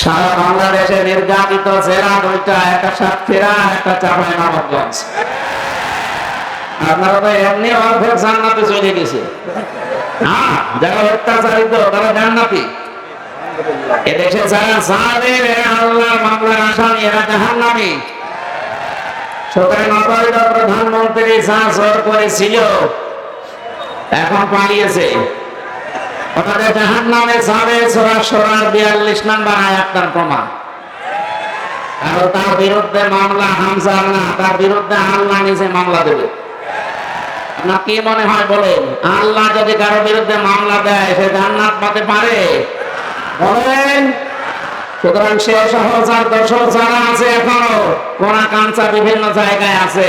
সারা বাংলাদেশে নির্যাতিত জেলা দুইটা, একটা সাতক্ষীরা, একটা চাঁপাইনবাবগঞ্জ। আপনারা তো এমনি অর্ধেক জান্নাতে চলে গেছে। হ্যাঁ, যারা অত্যাচারিত তারা জান্নাতি। এদেশে যারা জালেম, এরা আল্লাহর মামলার আসামি, এরা জাহান্নামী। সুতরাং অবৈধ প্রধানমন্ত্রী যা জোর করেছিল এখন পালিয়েছে, ওখানে জাহান্নামে যাবে। সূরা শুরার 42 নম্বর আয়াতটার প্রমাণ। আর তার বিরুদ্ধে মামলা হামজা না, তার বিরুদ্ধে আল্লাহ নিজে মামলা দেবে। না কি মনে হয় বলেন, আল্লাহ যদি কারো বিরুদ্ধে মামলা দেয় সে জান্নাত পেতে পারে বলেন? সুতরাং সে সহজার দর্শক যারা আছে এখনো কোনা কাঞ্চা বিভিন্ন জায়গায় আছে,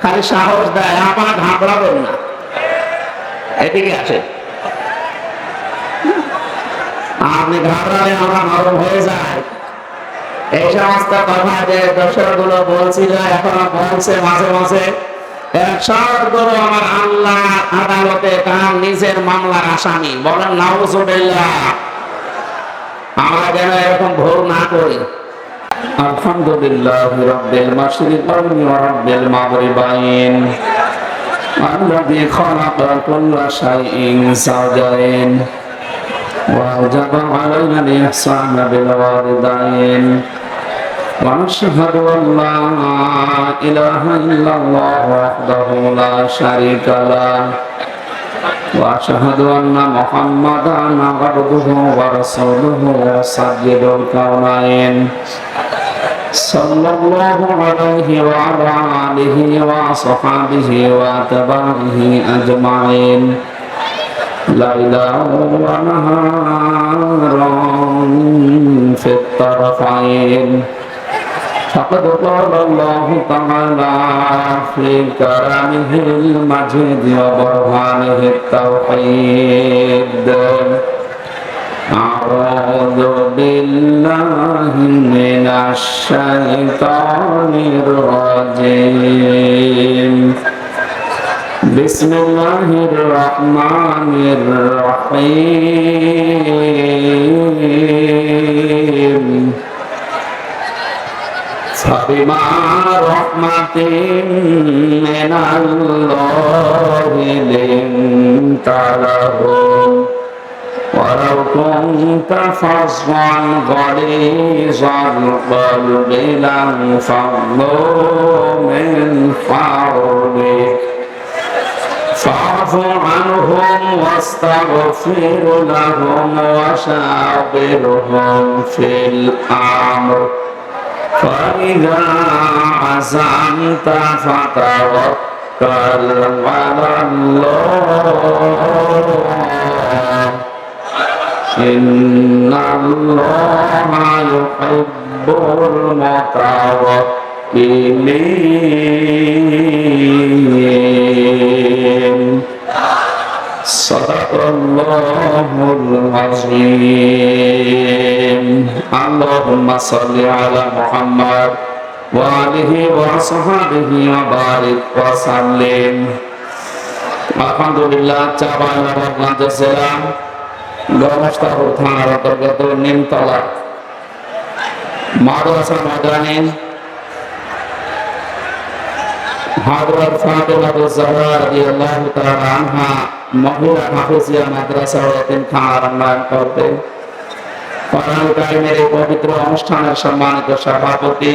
খালি সাহস দেয়, আপনার ঘাবড়াবেন না, এদিকে আসে। আপনি ঘাবড়ালে আমরা নরম হয়ে যায়। এই সমস্ত কথা যে দর্শক গুলো বলছিল এখনো বলছে মাঝে মাঝে, সবগুলো আমার আল্লাহ আদালতে তার নিজের মামলার আসামি। বলেন নাউজুবিল্লাহ। আমরা যেন এরকম ভুল না করি। আলহামদুলিল্লাহ রাব্বিল মাশরিকাইন ওয়া রাব্বিল মাগরিবাইন আল্লাযী খালাকা কুল্লা শাইইন যাওজাইন ওয়া আওজাবা আলাইনা আল-ইহসানা বিল ওয়ালিদাইন ওয়া নাশহাদু আন লা ইলাহা ইল্লাল্লাহ ওয়াহদাহু লা শারীকা লাহু وأشهد أن محمدا عبده ورسوله سيد الكونين صلى الله عليه وعلى آله وصحبه وأتباعه أجمعين ليلا ونهارا في الطرفين. فقد قال الله تعالى في كلامه المجيد وبرهانه التوحيد أعوذ بالله من الشيطان الرجيم بسم الله الرحمن الرحيم فبما رحمة من الله لنت لهم ولو كنت فظا غليظ القلب لانفضوا من حولك فاعف عنهم واستغفر لهم وشاورهم في الأمر فإذا عزمت فتوكل على الله إن الله يحب المتوكلين صدق الله العظيم. اللهم صل على محمد وآله وصحبه وبارك وسلم. আলহামদুলিল্লাহ। চাঁপাইনবাবগঞ্জ জেলা গণস্থাপুর থানার অন্তর্গত নিমতলা মাদ্রাসা ময়দানে হযরত ফাতেমাতুজ জাহরা রাদিয়াল্লাহু তাআলা আনহা মহিলা হাফেজিয়া মাদ্রাসা ও এতিমখানার উন্নয়ন করতে কোরআন কারিমের এই পবিত্র অনুষ্ঠানের সম্মানিত সভাপতি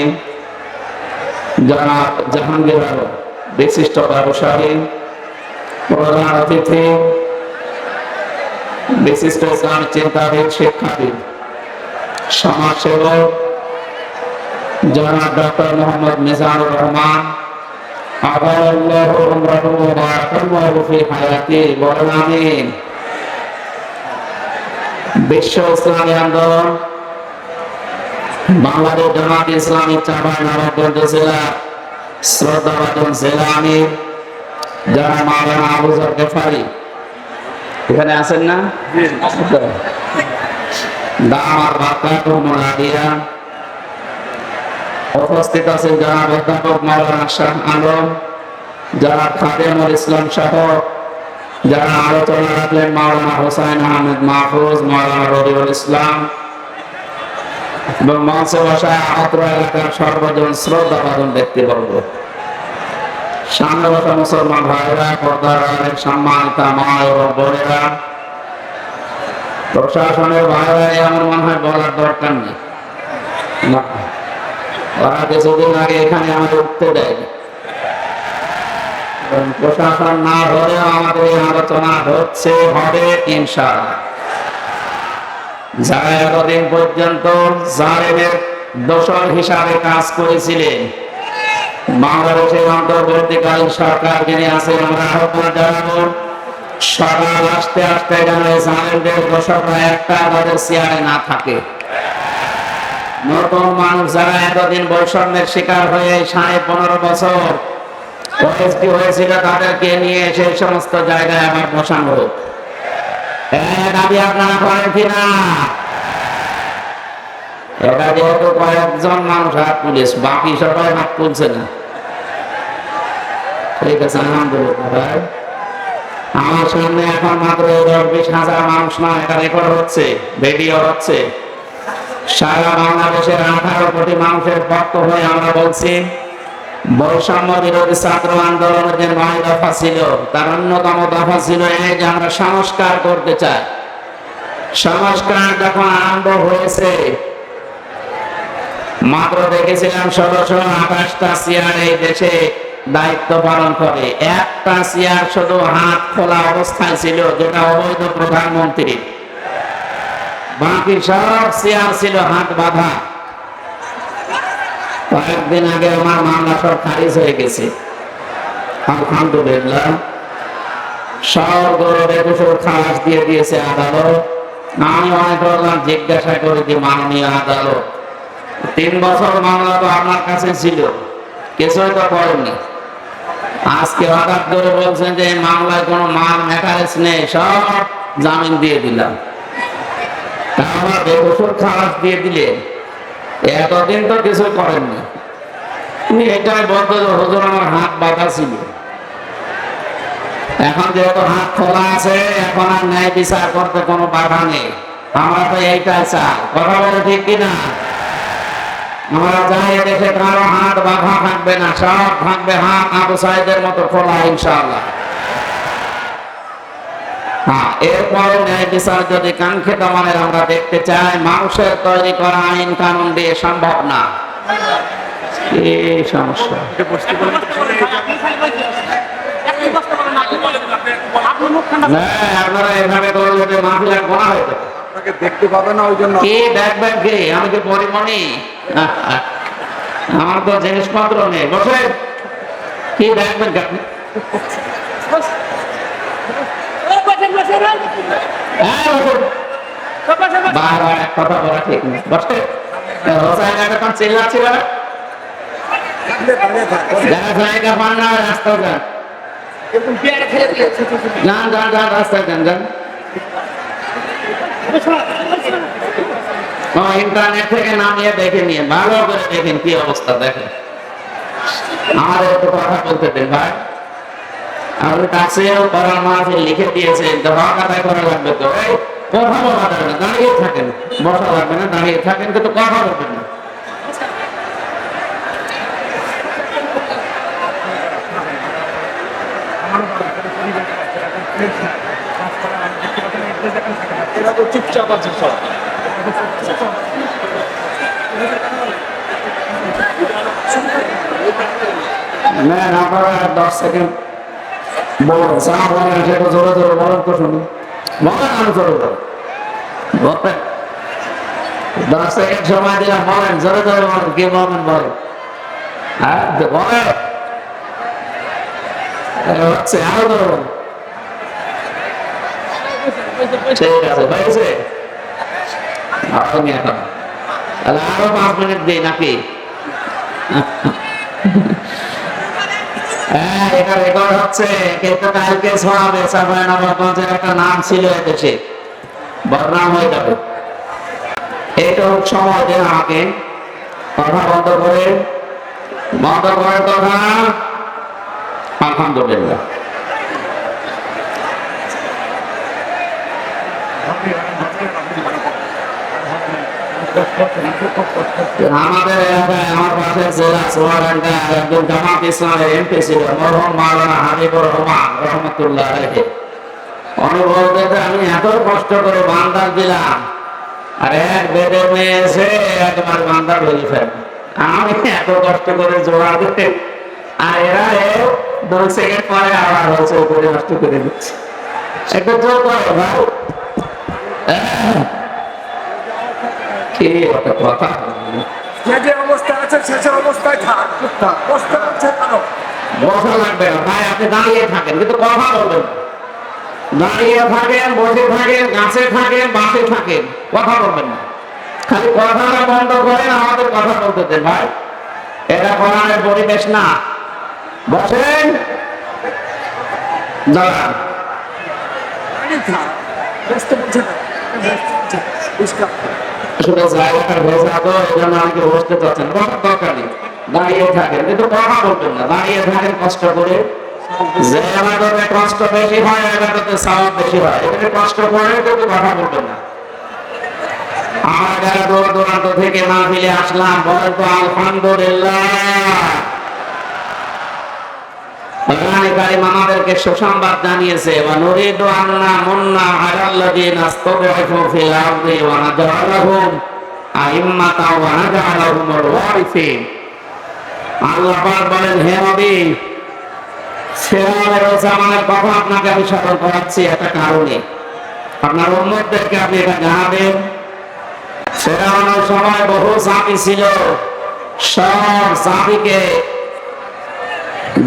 জনাব জাহাঙ্গীর আলম, বিশিষ্ট ব্যবসায়ী, প্রধান অতিথি, বিশিষ্ট ইসলামিক চিন্তাবিদ, শিক্ষাবিদ, সমাজসেবক জনাব ডক্টর মোহাম্মদ মিজানুর রহমান বিশ্ব ইসলামী আন্দোলন বাংলাদেশ জামাত ইসলামী চাঁপাইনবাবগঞ্জ জেলা শ্রদ্ধাভাজন জেলা আমির যারা মাওলানা আবু যর গেফারি এখানে আছেন না? দামার বারকাতুহু মুনাদিয়া। উপস্থিত আছেন জনাব অধ্যাপক মাওলানা শাহ আলম, যারা খাদেমুল ইসলাম সহ যারা আলোচনা রাখলেন মাওলানা হোসাইন আহমেদ মাহফুজ, মাওলানা রবিউল ইসলাম, এবং মঞ্চে বসা অত্র এলাকার সর্বজন শ্রদ্ধাভাজন ব্যক্তিবর্গ, সামনে বসা মুসলমান ভাইরা, পর্দার আড়ালের সম্মানিতা মা এবং বোনেরা, প্রশাসনের ভাইরা, আমার মনে হয় বলার দরকার নেই। ওরা কিছুদিন আগে এখানে আমাদের উঠতে দেয়, প্রশাসন না হলেও আমাদের এই আলোচনা হচ্ছে, হবে ইনশাআল্লাহ। যারা এতদিন পর্যন্ত জালেমের দোষর হিসাবে কাজ করেছিলেন, বাংলাদেশের অন্তর্বর্তীকালীন সরকার যিনি আছেন, আমরা আহ্বান জানাবো সকাল আসতে আসতে যেন জালেমদের দোষররা একটা তাদের চেয়ারে না থাকে। নতুন মানুষ যারা এতদিন বৈষম্যের শিকার হয়ে 15.5 বছর ওএসডি হয়েছিল, তাদেরকে নিয়ে সেই সমস্ত জায়গায় আবার বসানো হোক। দাবি আপনারা করেন কিনা? এটা যেহেতু কয়েকজন মানুষ হাত তুলিস, বাকি সবাই হাত তুলছে না। ঠিক আছে, আলহামদুলিল্লাহ ভাই। আমার সামনে এখন মাত্র 10-20 হাজার মানুষ না, এটা রেকর্ড হচ্ছে, ভিডিও হচ্ছে। সারা বাংলাদেশের 18 কোটি মানুষের পক্ষ হয়ে আমরা বলছি, বৈষম্য বিরোধী ছাত্র আন্দোলনের যে 9 দফা ছিল, তার অন্যতম দফা ছিল এই যে আমরা সংস্কার করতে চাই। সংস্কার যখন আরম্ভ হয়েছে, মাত্র দেখেছিলাম 1628টা চেয়ার এই দেশে দায়িত্ব পালন করে, একটা চেয়ার শুধু হাত খোলা অবস্থায় ছিল, যেটা অবৈধ প্রধানমন্ত্রী। বাকি সব চেয়ার ছিল হাত বাঁধা। কয়েকদিন আগে আমার মামলা সব খারিজ হয়ে গেছে, আলহামদুলিল্লাহ। সব গৌরবে কুসুর খালাস দিয়ে দিয়েছে আদালত। আমি অনেক জিজ্ঞাসা করি যে মাননীয় আদালত, 3 বছর মামলা তো আপনার কাছে ছিল, কিছুই তো করেননি। আজকে হঠাৎ করে বলছেন যে মামলায় কোনো মাল ম্যাটারেস নেই, সব জামিন দিয়ে দিলাম। তাহলে বেকসুর খালাস দিয়ে দিলেন, এতদিন তো কিছু করেননি। তুমি এটাই বলতো যে হুজুর আমার হাত বাঁধা ছিল, এখন যেহেতু হাত খোলা আছে, এখন আর ন্যায় বিচার করতে কোনো বাধা নেই। আমরা তো এইটাই চাই, কথা বলে ঠিক কিনা? আমরা চাই এদেশে কারো হাত বাঁধা থাকবে না, সব থাকবে হাত আবু সাইদের মতো খোলা, ইনশাআল্লাহ। হ্যাঁ, এরপরে ন্যায় বিচার যদি কাঙ্ক্ষিত মানের আমরা দেখতে চাই, মানুষের তৈরি করা আইন কানুন দিয়ে সম্ভব না। এই সমস্যা আপনারা এভাবে করলে মাফিয়া গোনা হয়ে যাবে। দেখতে পাবে না, ওই জন্য কি দেখবেন? কি আমি কি পরিমণি? আমার তো জিনিসপত্র নেই, বসে কি দেখবেন? বারবার এক কথা বলা ঠিক নেই, বসে চিল্লাচ্ছিল জায়গা পান না, রাস্তায় যান, যান যান যান, রাস্তায় যান যান। ইন্টারনেট থেকে নামিয়ে দেখে নিয়ে ভালো করে দেখেন কি অবস্থা, দেখেন। আমার একটু কথা বলতে দেন ভাই। আপনি কাছেও করার মাঝে লিখে দিয়েছেন, হক আদায় করা লাগবে তো, কথা বলা যাবে না, দাঁড়িয়ে থাকেন, বসা লাগবে না, দাঁড়িয়ে থাকেন, কিন্তু কথা বলবেন না। এরা তো চুপচাপ আছে সব। আপনারা 10 সেকেন্ড বলুন, যা বলেন সেটা জোরে জোরে বলেন তো শুনি, বলেন আরো জোরে জোরে বলেন। 10 সেকেন্ড সময় দিলাম, বলেন জোরে জোরে বলেন, কি বলবেন বলেন। হ্যাঁ বলেন, হচ্ছে আরো জোরে বলেন। ঠিক আছে, হয়েছে? এখন তাহলে আরো 5 মিনিট দিই নাকি? হ্যাঁ, এটা রেকর্ড হচ্ছে, কিন্তু কালকে ছড়াবে। চাঁপাইনবাবগঞ্জের একটা নাম ছিল এদেশে, বদনাম হয়ে যাবে। এইটুক সময় দেন আমাকে, কথা বন্ধ করে কথা। আলহামদুলিল্লাহ। আমাদের এলাকায় আমার পাশের জেলা সোয়ারাঙ্গা একজন জামাত ইসলামের এমপি ছিল মরহুম মাওলানা হাবিবুর রহমান রহমতুল্লাহ আলাইহি। অনুভব করতে আমি এত কষ্ট করে বান্দার দিলাম, আর এক বেদে মেয়ে এসে একবার বান্দার হয়ে ফেল। আমি এত কষ্ট করে জোড়া দিতে, আর এরা 2 সেকেন্ড পরে আবার হচ্ছে উপরে নষ্ট করে দিচ্ছে। একটু জোর করো ভাই, কি একটা কথা। যে অবস্থা আছে শেষ অবস্থায় থাক, কষ্ট হচ্ছে কেন? বসা লাগবে না ভাই, আপনি দাঁড়িয়ে থাকেন কিন্তু কথা বলবেন না। দাঁড়িয়ে থাকেন, বসে থাকেন, গাছে থাকেন, বাসে থাকেন, কথা বলবেন না। খালি কথাটা বন্ধ করেন, আমাদের কথা বলতে দেন ভাই। এটা কোরআনের পরিবেশ না। বসেন, দাঁড়ান। ব্যস্ত বলছে না, ব্যস্ত বলছে না, পরিষ্কার। আসলে জায়গাটা ভেজা তো, এই জন্য আমাকে বসতে চাচ্ছেন, বসার দরকার নেই। দাঁড়িয়ে থাকেন কিন্তু কথা বলবেন না, দাঁড়িয়ে থাকেন কষ্ট করে। যে এলাকাতে কষ্ট বেশি হয়, এলাকাতে সওয়াব বেশি হয়। এখানে কষ্ট করে কিন্তু কথা বলবেন না। আমরা যারা দূর দূরান্ত থেকে মাহফিলে আসলাম, বলেন তো আলহামদুলিল্লাহ। কোরআনে কারীম আমাদেরকে সুসংবাদ জানিয়েছে, ওয়া নুরিদু আন্না মুন্না আলাল্লাযিনা ইসতাদঈফু ফিল আরদি ওয়া নাজআলাহুম আইম্মাতাও ওয়া নাজআলাহুমুল ওয়ারিসিন। আল্লাহ পাক বলেন, হে নবী, ফিরআউনের জামানার কথা আপনাকে আমি স্মরণ করাচ্ছি একটা কারণে। আপনার উম্মতদেরকে আপনি এটা জানাবেন। ফিরআউনের সময় বহু জাতি ছিল, সব জাতিকে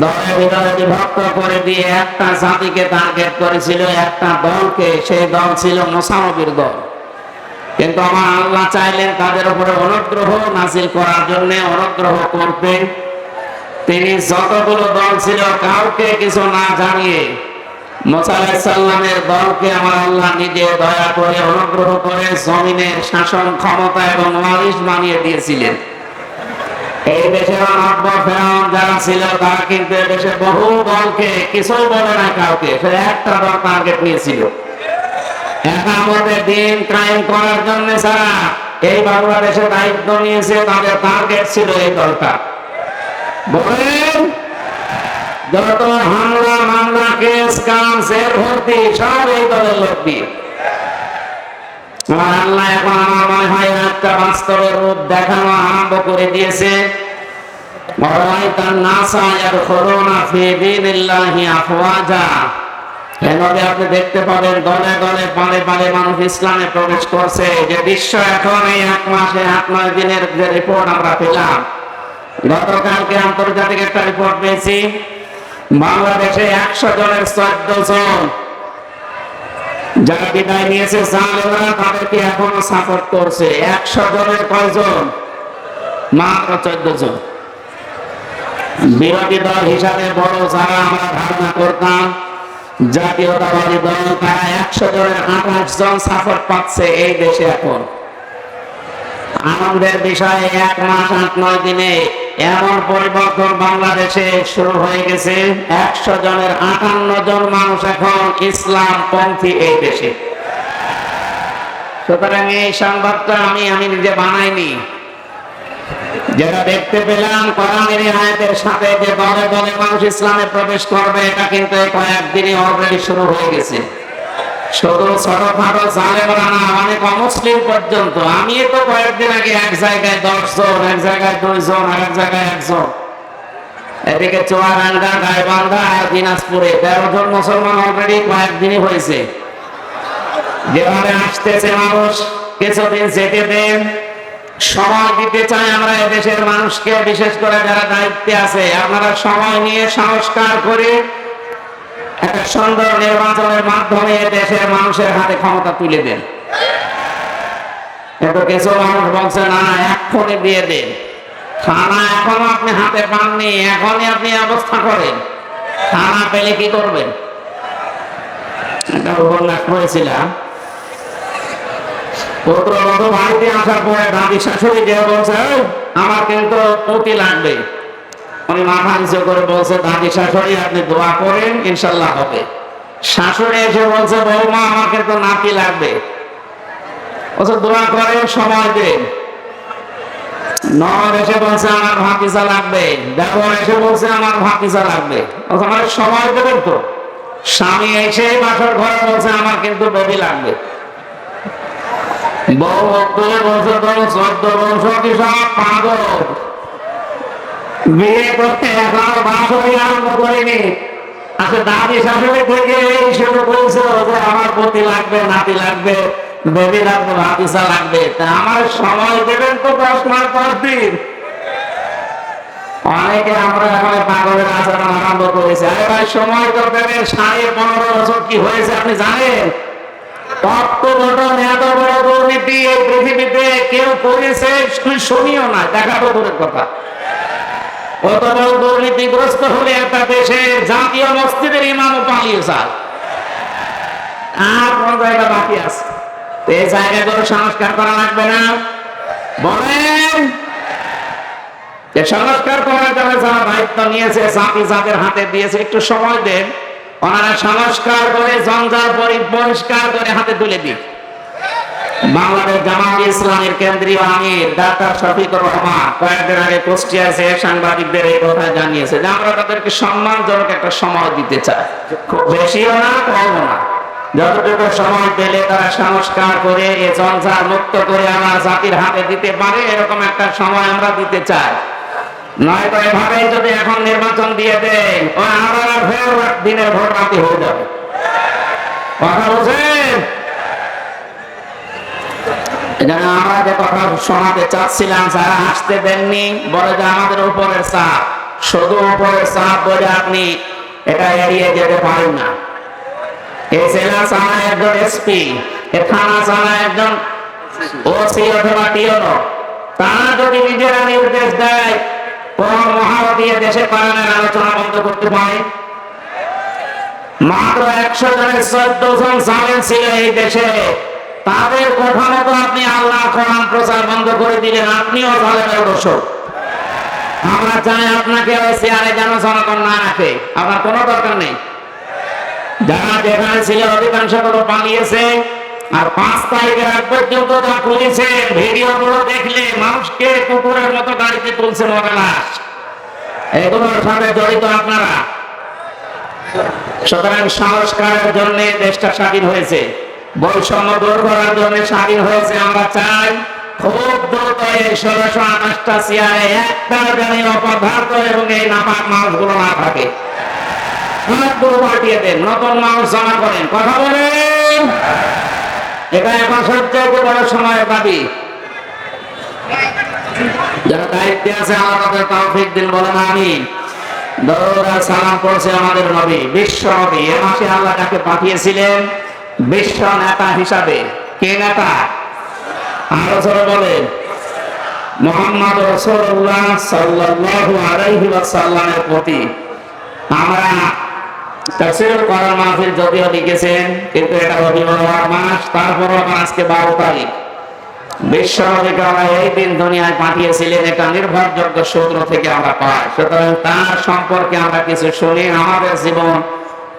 দলে ভিতরে বিভক্ত করে দিয়ে একটা জাতিকে টার্গেট করেছিল, একটা দলকে। সেই দল ছিল মুসা নবীর দল। কিন্তু আমার আল্লাহ চাইলেন তাদের উপরে অনুগ্রহ নাযিল করার জন্য, অনুগ্রহ করতে। তিনি যতগুলো দল ছিল কাউকে কিছু না জানিয়ে মুসা আলাইহিস সালামের দলকে আমার আল্লাহ নিজে দয়া করে অনুগ্রহ করে জমিনের শাসন ক্ষমতা এবং ওয়ারিস বানিয়ে দিয়েছিলেন। এই দেশের অনর্ব ফেরাউন যারা ছিল তারা কিন্তু দেশে বহু দলকে কিছুই বলে না কাউকে, সে একটা দল টার্গেট নিয়েছিল একামতে দিন কায়েম করার জন্য। সারা এই বাংলাদেশে দায়িত্ব নিয়েছে, তাদের টার্গেট ছিল এই দলটা। বলেন, যত হামলা মামলা কেস কাম জেল ভর্তি সব এই দলের লোক দিয়ে। আমার আল্লাহ এখন আমার মনে হয় একটা বাস্তবের রূপ দেখানো আরম্ভ করে দিয়েছে। আপনি দেখতে পাবেন দলে দলে পালে পালে মানুষ ইসলামে প্রবেশ করছে। যে দৃশ্য এখন এই 1 মাসে 8-9 দিনের যে রিপোর্ট আমরা পেলাম, গতকালকে আন্তর্জাতিক একটা রিপোর্ট পেয়েছি, বাংলাদেশে 100 জনের 14 জন যারা বিদায় নিয়েছে জালেমরা তাদেরকে এখনো সাপোর্ট করছে। 100 জনের কয়জন? মাত্র 14 জন। বিরোধী দল হিসাবে বড় যারা আমরা ধারণা করতাম জাতীয়তাবাদী দল, তারা 100 জনের 28 জন সাপোর্ট পাচ্ছে এই দেশে। এখন আনন্দের বিষয়ে 1 মাস 8-9 দিনে এমন পরিবর্তন বাংলাদেশে শুরু হয়ে গেছে। 100 জনের 58 জন মানুষ এখন ইসলাম পন্থী এই দেশে। সুতরাং এই সংবাদটা আমি নিজে বানাইনি, যেটা দেখতে পেলাম কোরআনের আয়াতের সাথে যে দলে দলে মানুষ ইসলামে প্রবেশ করবে, এটা কিন্তু কয়েকদিনই অলরেডি শুরু হয়ে গেছে। শুধু ছোটখাটো জালেমরা না, অনেক অমুসলিম পর্যন্ত। আমি তো কয়েকদিন আগে এক জায়গায় 10 জন, এক জায়গায় 2 জন, আর এক জায়গায় 1 জন, এদিকে চুয়াডাঙ্গা, গাইবান্ধা আর দিনাজপুরে 13 জন মুসলমান অলরেডি কয়েকদিনই হয়েছে। যেভাবে আসতেছে মানুষ, কিছুদিন যেতে দেন, সময় দিতে চাই আমরা এদেশের মানুষকে, বিশেষ করে যারা দায়িত্বে আছে। আপনারা সময় নিয়ে সংস্কার করে একটা সুন্দর নির্বাচনের মাধ্যমে দেশের মানুষের হাতে ক্ষমতা তুলে দেন। কিন্তু কিছু মানুষ বলছে না, এক্ষুনি দিয়ে দেন। থানা এখনো আপনি হাতে পাননি, এখনই আপনি অবস্থা করেন। থানা পেলে কি করবেন? একটা উপন্যাস পড়েছিলাম, পুত্রবধূ বাড়িতে আসার পরে দাদি শাশুড়ি যে বলছে, আমার কিন্তু পুঁতি লাগবে। উনি মাথা নিচু করে বলছে, দাদি শাশুড়ি আপনি দোয়া করেন, ইনশাল্লাহ হবে। শাশুড়ি এসে বলছে, বৌমা আমার কিন্তু নাতি লাগবে। অথচ দোয়া করে সময় দে। নর এসে বলছে আমার ভাতিজা লাগবে, দেবর এসে বলছে আমার ভাতিজা লাগবে, আমার সময় দেবেন তো। স্বামী এসে বাসর ঘরে বলছে আমার কিন্তু বেবি লাগবে। বউ বলে বলছে তোর 14 বংশ কি সব পাগল, বিয়ে করতে এখনো বাসরই আরম্ভ করিনি। আচ্ছা দাদি শাশুড়ি থেকে এই শুরু করেছে যে আমার পতি লাগবে, নাতি লাগবে, বেবি লাগবে, ভাতিজা লাগবে, তা আমার সময় দেবেন তো 10 মাস 10 দিন। অনেকে আমরা এখন পাগলের আচরণ আরম্ভ করেছি। আরে ভাই সময় তো দেবেন। 15.5 বছর কি হয়েছে আপনি জানেন? তত্ত্ব ঘটন এত বড় দুর্নীতি এই পৃথিবীতে কেউ করেছে শুনিও না, দেখাবো দূরের কথা। অত বড় দুর্নীতিগ্রস্ত হলে একটা দেশের জাতীয় মসজিদের ইমামও পালিয়ে যায়। আর কোন জায়গা বাকি আছে? এই জায়গাগুলো সংস্কার করা লাগবে না? বলেন যে সংস্কার করার জন্য যারা দায়িত্ব নিয়েছে, জাতি যাদের হাতে দিয়েছে, একটু সময় দেন, ওনারা সংস্কার করে জঞ্জাল পরিষ্কার করে হাতে তুলে দিন। বাংলাদেশ জামাত ইসলামের কেন্দ্রীয় আমির ডাক্তার শফিকুর রহমান কয়েকদিন আগে কুষ্টিয়ায় সাংবাদিকদের এই কথা জানিয়েছে যে আমরা তাদেরকে সম্মানজনক একটা সময় দিতে চাই, খুব বেশিও না কমও না, যতটুকু সময় পেলে তারা সংস্কার করে এই জঞ্জাল মুক্ত করে আমার জাতির হাতে দিতে পারে, এরকম একটা সময় আমরা দিতে চাই। নয়তো এভাবে যদি এখন নির্বাচন দিয়ে দেন, ওই আবার ফের দিনের ভোট রাতে হয়ে যাবে। কথা বলছেন? আমরা যে কথা শোনাতে চাচ্ছিলাম, যারা আসতে দেননি বলে যে আমাদের উপরের চাপ, শুধু উপরের চাপ বলে আপনি এটা এড়িয়ে যেতে পারেন না। এই জেলা চালায় একজন এসপি, এ থানা চালায় একজন ওসি অথবা টিওনো। তারা যদি নিজেরা নির্দেশ দেয় কোন মহারথী দেশের কারণের আলোচনা বন্ধ করতে পারে? মাত্র 100 জনের 14 জন জালেম ছিল এই দেশে, তাদের কথা মতো আপনি আল্লাহ কোরআন প্রচার বন্ধ করে দিলেন, আপনিও জালেমের দোষক। আমরা চাই আপনাকে ওই চেয়ারে যেন জনগণ না রাখে, আপনার কোনো দরকার নেই। যারা যেখানে ছিল অধিকাংশ গুলো পালিয়েছে, আর 5 তারিখের আগ পর্যন্ত যা করেছে ভিডিও গুলো দেখলে মানুষকে কুকুরের মতো গাড়িতে তুলছে মরা লাশ। এগুলোর সাথে জড়িত আপনারা। সুতরাং সংস্কারের জন্য দেশটা স্বাধীন হয়েছে, বৈষম্য দূর করার জন্য স্বাধীন হয়েছে। আমরা চাই খুব দ্রুত এই 1628টা চেয়ারে একটা জানি অপদার্থ এবং এই নাপাক মানুষগুলো না থাকে। পাঠিয়ে দেন, নতুন মানুষ জমা করেন, কথা বলেন। এটা এখন সবচেয়ে বড় সময়ের দাবি। যারা দায়িত্বে আছে আমাদের তৌফিক দিন বলেন আমিন। দরুদ আর সালাম পড়ছে আমাদের নবী, বিশ্ব নবী। এ মাসে আল্লাহ তাকে পাঠিয়েছিলেন বিশ্ব নেতা হিসাবে। কে নেতা? আরো জোরে বলেন, মুহাম্মদ রাসূলুল্লাহ সাল্লাল্লাহু আলাইহি ওয়াসাল্লামের প্রতি। আমরা তাফসীরুল কোরআন মাহফিল যদিও লিখেছেন, কিন্তু এটা রবিবার মাস, তারপরও আজকে 12 তারিখ। বিশ্ব নবীকে আমরা এই দিন দুনিয়ায় পাঠিয়েছিলেন, এটা নির্ভরযোগ্য সূত্র থেকে আমরা পাই। সুতরাং তার সম্পর্কে আমরা কিছু শুনি, আমাদের জীবন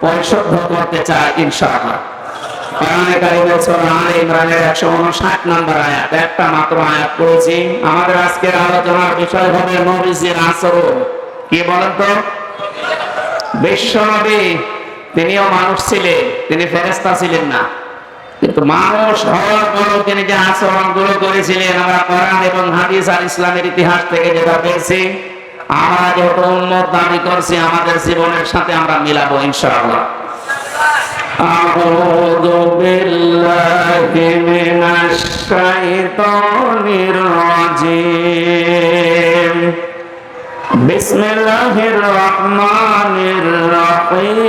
পরিশুদ্ধ করতে চাই ইনশাআল্লাহ। কোরআনে কারীমের সূরা আলে ইমরানের 159 নম্বর আয়াত, একটা মাত্র আয়াত পড়েছি। আমাদের আজকের আলোচনার বিষয় হবে নবীজির আচরণ। কি বলেন তো? বিশ্ব নবী তিনিও মানুষ ছিলেন, তিনি ফেরেশতা ছিলেন না, কিন্তু মানুষ হওয়ার পরও তিনি যে আচরণগুলো করেছিলেন আমরা কোরআন এবং হাদিস আর ইসলামের ইতিহাস থেকে যেটা পেয়েছি, আমরা যেহেতু উম্মত দাবি করছি, আমাদের জীবনের সাথে আমরা মিলাবো ইনশাআল্লাহ। আউযু বিল্লাহি মিনাশ শাইতানির রাজীম। বিসমিল্লাহির রহমানির রহিম।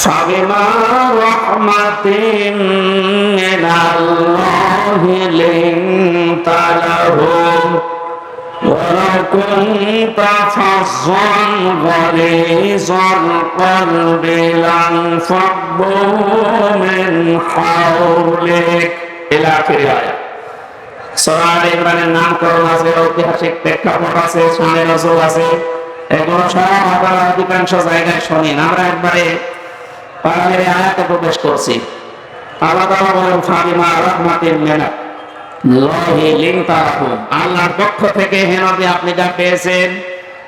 ফাবিমা রাহমাতিন মিনাল্লাহি লিনতা লাহুম ওয়ালাউ কুনতা ফাযযান গালিযাল কলবি লানফাদ্দু মিন হাওলিক। ইলা আখির আয়াত। সূরা আলে ইমরানের নামকরণ আছে, ঐতিহাসিক প্রেক্ষাপট আছে, শানে রাসূল আছে, এগুলো সব আমরা অধিকাংশ জায়গায় শুনি না। আমরা একবারে কোরআনের এই আয়াতে প্রবেশ করছি। আল্লাহ তাআলা বলেন ফাবিমা রাহমাতিন মিনাল্লাহি লিনতা লাহুম, আল্লাহর পক্ষ থেকে হে নবী আপনি যা পেয়েছেন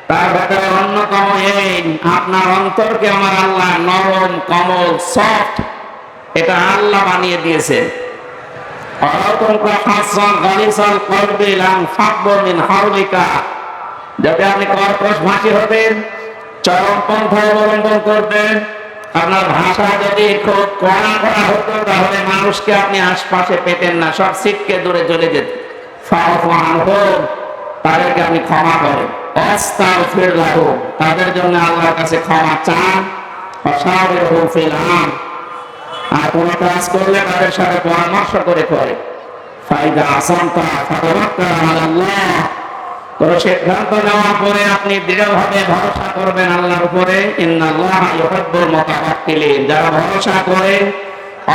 তার ভেতরে অন্যতম এই আপনার অন্তরকে আমার আল্লাহ নরম কোমল সফট এটা আল্লাহ বানিয়ে দিয়েছেন। যাতে আপনি কর্কশ ভাষী হতেন, চরমপন্থা অবলম্বন করতেন, আপনার ভাষা যদি খুব কড়া করা হতো তাহলে মানুষকে আপনি আশপাশে পেতেন না, সব ছিটকে দূরে চলে যেত। তাদেরকে আপনি ক্ষমা করেন, আস্তাগফির লাহুম, তাদের জন্য আল্লাহর কাছে ক্ষমা চান, ওয়াশাবিরহুম ফিল আমর, আর কোনো কাজ করলে তাদের সাথে পরামর্শ করে করে। ফাইদা আসামতা ফাতাওয়াক্কাল আলাল্লাহ, কোন সিদ্ধান্ত নেওয়ার পরে আপনি দৃঢ়ভাবে ভরসা করবেন আল্লাহর উপরে। ইন্নাল্লাহা ইউহিব্বুল মুতাওয়াক্কিলিন, যারা ভরসা করে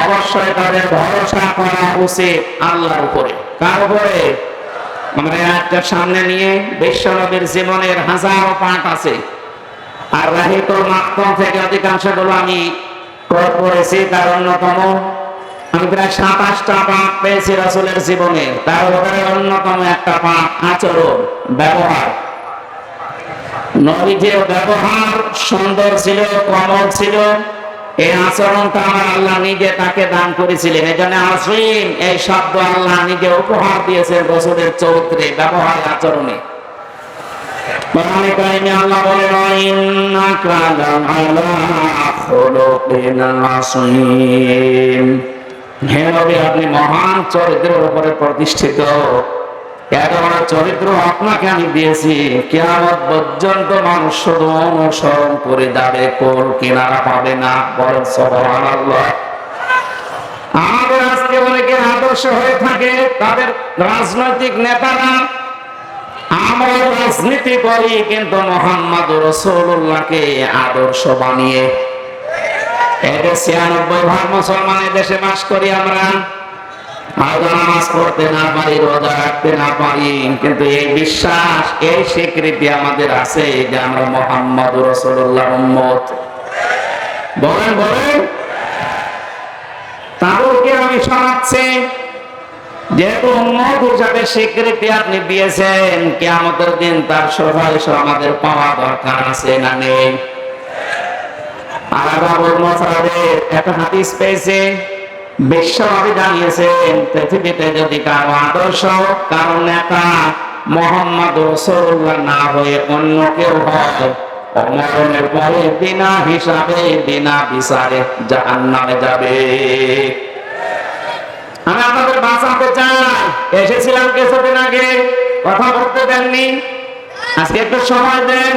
অবশ্যই তাদের ভরসা করা উচিত আল্লাহর উপরে। কার উপরে? আমরা একটা সামনে নিয়ে বিশ্বনবীর জীবনের হাজারো পাঠ আছে, আর রাহিতুল মাকতুম থেকে অধিকাংশগুলো আমি করেছি। তার অন্যতম আমি প্রায় 27টা পাঠ পেয়েছি রাসূলের জীবনে। তার ভিতরে অন্যতম একটা পাঠ আচরণ, ব্যবহার। নবীজির ব্যবহার সুন্দর ছিল, কোমল ছিল। এই আচরণটা আমার আল্লাহ নিজে তাকে দান করেছিলেন। এই জন্য আসিম এই শব্দ আল্লাহ নিজে উপহার দিয়েছেন রাসূলের চরিত্রে, ব্যবহার, আচরণে। কোরআনে কারিমে আল্লাহ বলেন ইন্নাকা লাআলা খুলুকিন আযীম, হে নবী আপনি মহান চরিত্রের উপরে প্রতিষ্ঠিত। এত বড় চরিত্র আপনাকে আমি দিয়েছি, কিয়ামত পর্যন্ত মানুষ শুধু অনুসরণ করে যাবে, কোল কিনারা পাবে না। বলেন সুবহানাল্লাহ। আমাদের আজকে অনেকে আদর্শ হয়ে থাকে তাদের রাজনৈতিক নেতারা। আমরা রাজনীতি করি কিন্তু মুহাম্মদ রাসূলুল্লাহকে আদর্শ বানিয়ে। এতে 96% মুসলমানের দেশে বাস করি আমরা। হয়তো নামাজ পড়তে না পারি, রোজা রাখতে না পারি, কিন্তু এই বিশ্বাস, এই স্বীকৃতি আমাদের আছে যে আমরা মুহাম্মদ রাসূলুল্লাহর উম্মত। বলেন বলেন। তাদেরকে আমি শোনাচ্ছি, যেহেতু উম্মত হিসাবে স্বীকৃতি আপনি দিয়েছেন, কিয়ামতের দিন তার সুপারিশ আমাদের পাওয়া দরকার আছে না নেই? আর আবুল মুসাদের একটা হাদিস পেয়েছে, বিশ্বনবী জানিয়েছেন পৃথিবীতে যদি কারো আদর্শ, কারো নেতা মুহাম্মদ রাসূলুল্লাহ না হয়ে অন্য কেউ হয়, মরণের পরে বিনা হিসাবে বিনা বিচারে জাহান্নামে যাবে। আমি আপনাদের বাঁচাতে চাই। এসেছিলাম কিছুদিন আগে, কথা বলতে দেননি, আজকে একটু সময় দেন।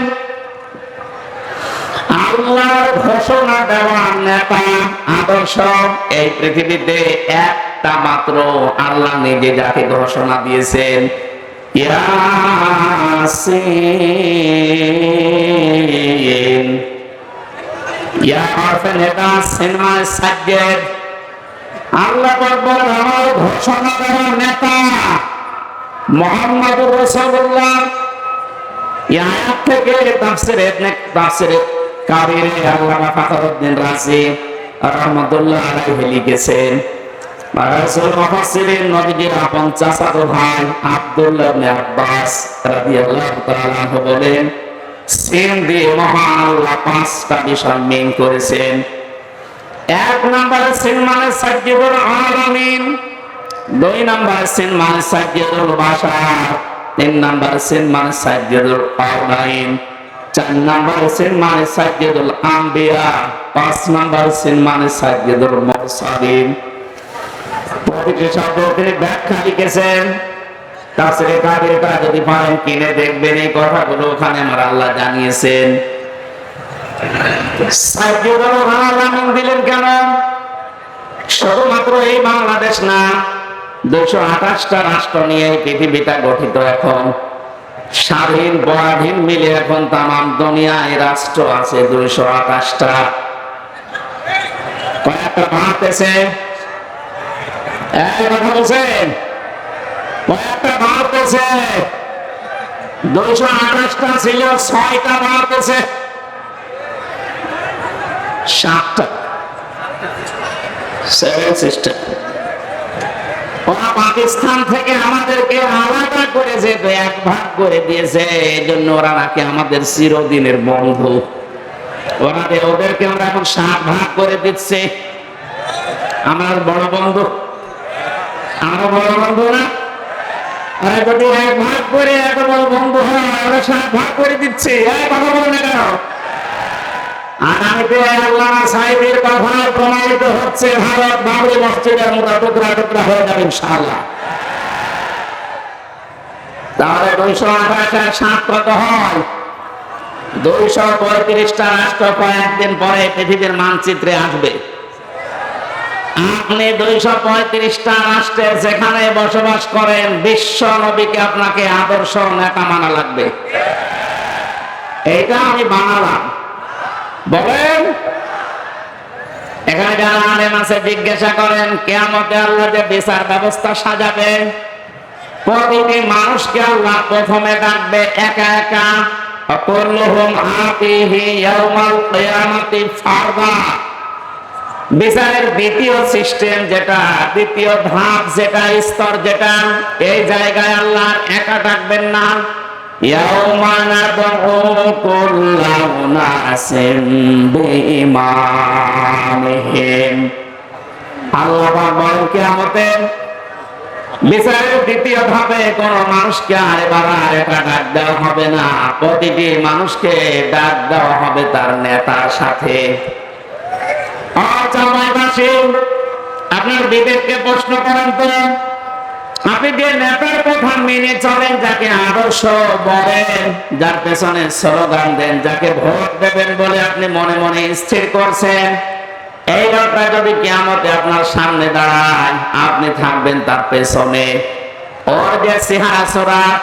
আল্লাহর ঘোষণা দেওয়া নেতা, আদর্শ এই পৃথিবীতে একটা মাত্র, আল্লাহ নিজে যাকে ঘোষণা দিয়েছেন, ইয়াসিন। ইয়া হরফে নিদা সিনমা সাজ্জেদ। আল্লাহ বলেন আমার ঘোষণা দেওয়া নেতা মুহাম্মদুর রাসূলুল্লাহ। এই আয়াত থেকে তাফসীরে কাবীরে আল্লামা ফখরুদ্দীন রাজি রাহমাতুল্লাহ আলাইহি লিখেছেন, রাসূল মুফাসসিরিন নবীজির আপন চাচাতো ভাই আব্দুল্লাহ ইবনে আব্বাস রাদিয়াল্লাহু তাআলা আনহু বলেন, সিন দিয়ে মহান আল্লাহ 5টা বিষয় মিন করেছেন। এক নম্বরে সিন মানে সাজ্জিদুল আলামিন, 2 নম্বরে সিন মানে সাজ্জিদুল বাশার, 3 নম্বরে সিন মানে সাজ্জিদুল কাউনাইন, 4 নম্বরে সিন মানে সাজ্জিদুল আম্বিয়া, 5 নম্বরে সিন মানে সাজ্জিদুল মুরসালিন। প্রতিটি শব্দের ব্যাখ্যা লিখেছেন তাফসীরে কাবীরটা, যদি পারেন কিনে দেখবেন। এই কথাগুলো ওখানে আমার আল্লাহ জানিয়েছেন। সাজ্জিদুল আলামিন দিলেন কেন? শুধুমাত্র এই বাংলাদেশ না, 228টা রাষ্ট্র নিয়ে এই পৃথিবীটা গঠিত। এখন স্বাধীন পরাধীন মিলে এখন তামাম দুনিয়ায় রাষ্ট্র আছে 228টা। কয়েকটা বাড়তেছে, কথা বলছেন, কয়েকটা বাড়তেছে। 228টা ছিল, 6টা বাড়তেছে, 7টা। Seven sister. ওরা পাকিস্তান থেকে আমাদেরকে আলাদা করে যেতে এক ভাগ করে দিয়েছে, এই জন্য ওরা নাকি আমাদের চিরদিনের বন্ধু। ওদেরকে আমরা এখন 7 ভাগ করে দিচ্ছে। আমার বড় বন্ধু, আমরা বড় বন্ধু না? ওরা যদি 1 ভাগ করে এত বড় বন্ধু হয়, ওরা 7 ভাগ করে দিচ্ছে। কথা বলে না কেন? আগামীতে আল্লামা সাহেবের কথায় প্রমাণিত হচ্ছে ভারত বাবরি মসজিদের মতো টুকরা টুকরা হয়ে যাবে ইনশাআল্লাহ। তাহলে 228 7 কত হয়? 235টা রাষ্ট্র কয়েকদিন পরে পৃথিবীর মানচিত্রে আসবে। আপনি 235টা রাষ্ট্রের যেখানে বসবাস করেন, বিশ্ব নবীকে আপনাকে আদর্শ নেতা মানা লাগবে। এইটা আমি বানালাম। বলেন, এখানে যারা আলেম আছে জিজ্ঞাসা করেন, কিয়ামতে আল্লাহ যে বিচার ব্যবস্থা সাজাবে, প্রতিটি মানুষকে আল্লাহ প্রথমে ডাকবে একা একা। কুল্লুহুম আতিহি ইয়াউমাল কিয়ামাতি ফারদা। বিচারের দ্বিতীয় সিস্টেম যেটা, দ্বিতীয় ধাপ যেটা, স্তর যেটা, এই জায়গায় আল্লাহ একা ডাকবেন না। ইয়াউমা নাদউ কুল্লা উনাসিন বিইমানিহিম। আল্লাহ বলেন কিয়ামতে বিচারের দ্বিতীয় ধাপে কোন মানুষকে আর এবার একা ডাক দেওয়া হবে না, প্রতিটি মানুষকে ডাক দেওয়া হবে তার নেতার সাথে। আপনার বিবেককে প্রশ্ন করেন তো, আপনি যে নেতার কথা মেনে চলেন, যাকে আদর্শ বলেন, যার পেছনে স্লোগান দেন, যাকে ভোট দেবেন বলে আপনি মনে মনে স্থির করছেন, এই লোকটা যদি কিয়ামতে আপনার সামনে দাঁড়ায়, আপনি থাকবেন তার পেছনে। ওর যে চেহারা সুরাত,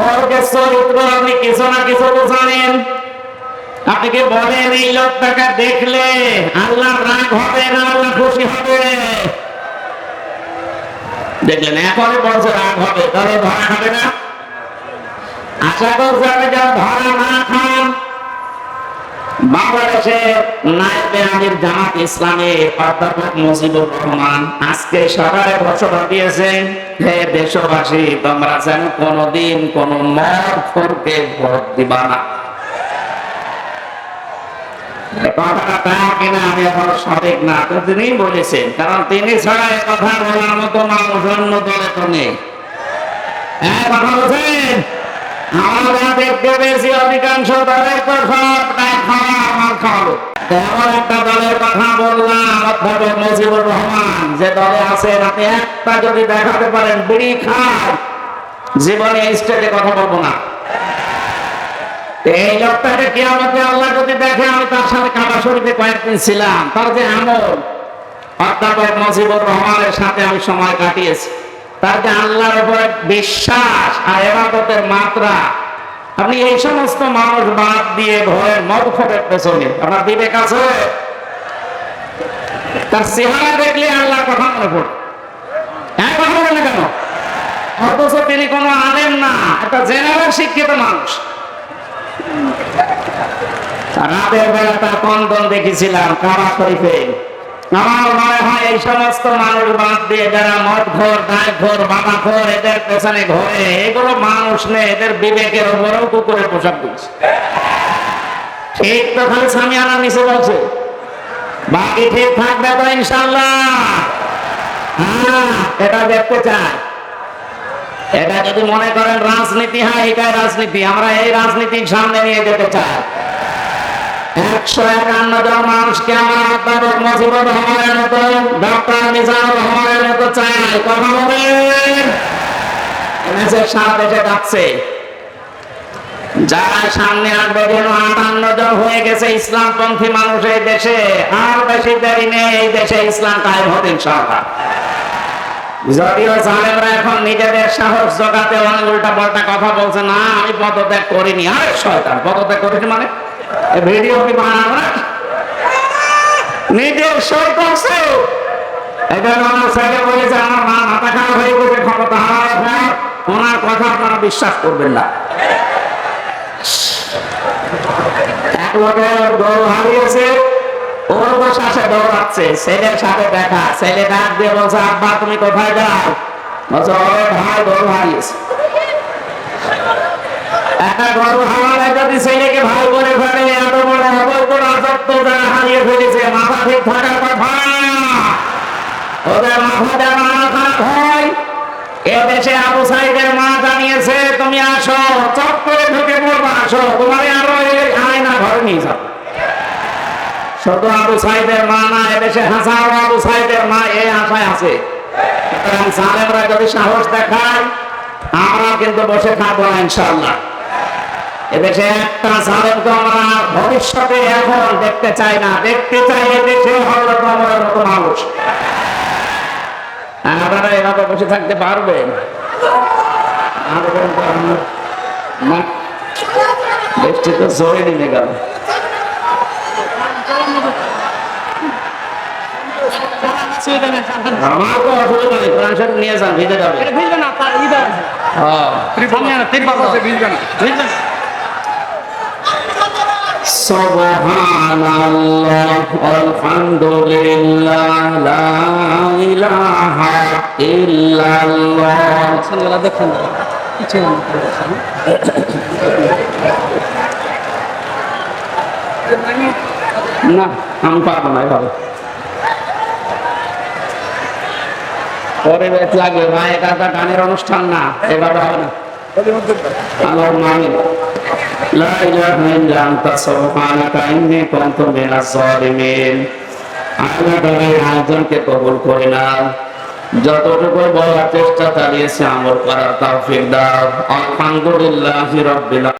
ওর যে চরিত্র, আপনি কিছু না কিছু তো জানেন। আপনি কি বলেন এই লোকটাকে দেখলে আল্লাহ রাগ হবে না আল্লাহ খুশি হবে? দেখলেন, এখনই বলছে রাগ হবে, তাহলে ধরা হবে না। আশা করছি আপনি যা ধরা না খান। বাংলাদেশে নায়েবে আমির জামাত ইসলামী অধ্যাপক মুজিবুর রহমান আজকে সরকারে ঘোষণা দিয়েছেন, হে দেশবাসী, তোমরা যেন কোনোদিন কোন মদখোরকে ভোট দিবা না। কথাটা কিনা আমি এখন সঠিক না, তো তিনি বলেছেন, কারণ তিনি ছাড়া এ কথা বলার মতো মানুষ অন্য দলে তো নেই। কথা বলছেন, আমরা দেখতে পেয়েছি অধিকাংশ দলের তো সবটাই খাওয়া আমার খাওয়ালো। এমন একটা দলের কথা বললাম, অধ্যাপক মুজিবুর রহমান যে দলে আছেন, আপনি একটা যদি দেখাতে পারেন বিড়ি খান, জীবনে স্টেজে কথা বলবো না। এই লোকটাকে কিয়ামতে আল্লাহ যদি দেখে, আমি তার সাথে কাবা শরীফে কয়েকদিন ছিলাম, তার যে আমল, অধ্যাপক মুজিবুর রহমানের সাথে আমি সময় কাটিয়েছি, তার যে আল্লাহর উপরে বিশ্বাস আর ইবাদতের মাত্রা, আপনি এই সমস্ত মানুষ বাদ দিয়ে ঘরের মদখোরের পেছনে আপনার বিবেক আছে? তার চেহারা দেখলে আল্লাহর কথা মনে পড়ে। কথা বলে না কেন? অথচ তিনি কোনো আলেম না, একটা জেনারেল শিক্ষিত মানুষ। রাতের বেলা তার কন্দন দেখেছিলাম কাবা শরীফে। আমার মনে হয় এই সমস্ত মানুষ বাদ দিয়ে যারা মদখোর, দায়খোর, বাবাখোর, এদের পেছনে ঘোরে, এগুলো মানুষ নেই, এদের বিবেকের উপরেও কুকুরের পোশাক দিচ্ছে। ঠিক তো, খালি সামিয়ানার নিচে বলছে, বাকি ঠিক থাকবে তো ইনশাআল্লাহ। এটা দেখতে চাই। এটা যদি মনে করেন রাজনীতি হয়, এটাই রাজনীতি, আমরা এই রাজনীতির সামনে নিয়ে যেতে চাই। 151 জন মানুষকে আমরা অধ্যাপক মুজিবুর রহমানের মতো, ডক্টর মিজানুর রহমানের মতো চাই। কথা বলেন, সারা দেশে যাচ্ছে, যারা সামনে আসবে, যেন 58 জন হয়ে গেছে ইসলামপন্থী মানুষ এই দেশে। আর বেশি দেরি নেই, এই দেশে ইসলাম কায়েম হবে ইনশাআল্লাহ। যদিও জালেমরা এখন নিজেদের সাহস জোগাতে অনেক উল্টা পাল্টা কথা বলছে, না আমি পদত্যাগ করিনি। আরে শয়তান, পদত্যাগ করেছি মানে? ভিডিও কি বানাবো না? নিজের সই করছে। এটা আমার ছেলে বলেছে, আমার মা মাথা খারাপ হয়ে গেছে, ক্ষমতা হারার পর ওনার কথা আপনারা বিশ্বাস করবেন না। এক লোকের গরু হারিয়েছে, ওর শ্বাসে দৌড়াচ্ছে, ছেলের সাথে দেখা, ছেলে ডাক দিয়ে বলছে আব্বা তুমি কোথায় যাও? বলছে ওরে ভাই দৌড় হারিয়েছে। একটা গরু হাওয়ায় যদি ছেলেকে ভাই বলে ফেলে, এত বড় অবৈধ রাজত্ব যারা হারিয়ে ফেলেছে, মাথা ঠিক থাকার কথা। ওদের মাথা যেমন খারাপ হয়। এ দেশে আবু সাইদের মা জানিয়েছে তুমি আসো, চট করে ঢুকে পড়বা, আসো তোমার আরো আয়না ঘরে নিয়ে যাও। শুধু আবু সাইদের মা না, এদেশে হাজারো আবু সাইদের মা এই আশায় আছে। সালেমরা যদি সাহস দেখায়, আমরা কিন্তু বসে খাবো না ইনশাআল্লাহ। এদেশে একটা সালেমকে আমরা ভবিষ্যতে এখন দেখতে চাই না, দেখতে চাই এদেশে হজরত ওমরের মতো মানুষ। আপনারা এভাবে বসে থাকতে পারবেন? বৃষ্টি তো জোরে নেমে গেল। আমার তো অসুবিধা নেই, কোরআন শরীফ নিয়ে যান, ভিজে যাবে। সুবহানাল্লাহ আলহামদুলিল্লাহ লা ইলাহা ইল্লাল্লাহ। দেখেন কিছু না আমি পারবো না এভাবে, পরিবেশ লাগবে ভাই, এটা একটা গানের অনুষ্ঠান না, এভাবে হবে না। আল্লাহুম্মা আমিন। লা ইলাহা ইল্লা আনতা সুবহানাকা ইন্নী কুনতু মিনাজ জালিমিন। আল্লাহ তাআলার আয়োজনকে কবুল করে নাও, যতটুকু বলার চেষ্টা চালিয়েছে আমল করার তৌফিক দাও। আলহামদুলিল্লাহি রাব্বিল